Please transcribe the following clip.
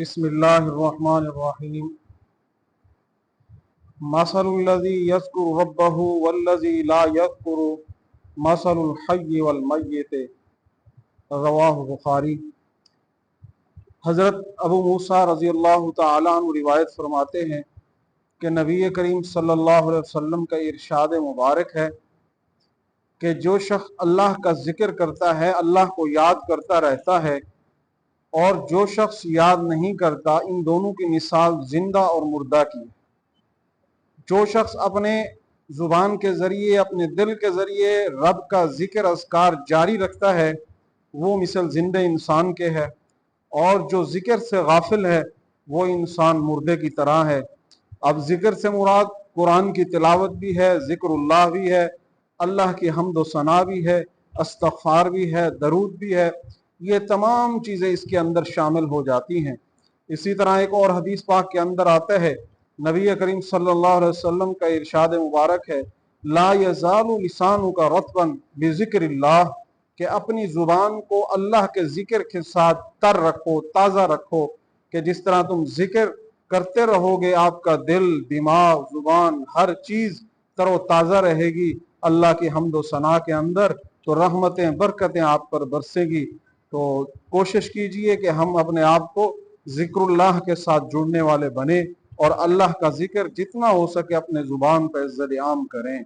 بسم اللہ الرحمن الرحیم مثل الذی یذکر ربہ والذی لا یذکر مثل الحی والمیت، رواہ بخاری۔ حضرت ابو موسیٰ رضی اللہ تعالیٰ عنہ روایت فرماتے ہیں کہ نبی کریم صلی اللہ علیہ وسلم کا ارشاد مبارک ہے کہ جو شخص اللہ کا ذکر کرتا ہے، اللہ کو یاد کرتا رہتا ہے، اور جو شخص یاد نہیں کرتا، ان دونوں کی مثال زندہ اور مردہ کی ہے۔ جو شخص اپنے زبان کے ذریعے، اپنے دل کے ذریعے رب کا ذکر اذکار جاری رکھتا ہے، وہ مثل زندہ انسان کے ہے، اور جو ذکر سے غافل ہے وہ انسان مردے کی طرح ہے۔ اب ذکر سے مراد قرآن کی تلاوت بھی ہے، ذکر اللہ بھی ہے، اللہ کی حمد و ثنا بھی ہے، استغفار بھی ہے، درود بھی ہے، یہ تمام چیزیں اس کے اندر شامل ہو جاتی ہیں۔ اسی طرح ایک اور حدیث پاک کے اندر آتا ہے، نبی کریم صلی اللہ علیہ وسلم کا ارشاد مبارک ہے، لا یزال لسانک رطبا بذکر اللہ، کہ اپنی زبان کو اللہ کے ذکر کے ساتھ تر رکھو، تازہ رکھو، کہ جس طرح تم ذکر کرتے رہو گے آپ کا دل، دماغ، زبان، ہر چیز تر و تازہ رہے گی اللہ کی حمد و ثنا کے اندر، تو رحمتیں برکتیں آپ پر برسے گی۔ تو کوشش کیجئے کہ ہم اپنے آپ کو ذکر اللہ کے ساتھ جڑنے والے بنیں، اور اللہ کا ذکر جتنا ہو سکے اپنے زبان پہ عام کریں۔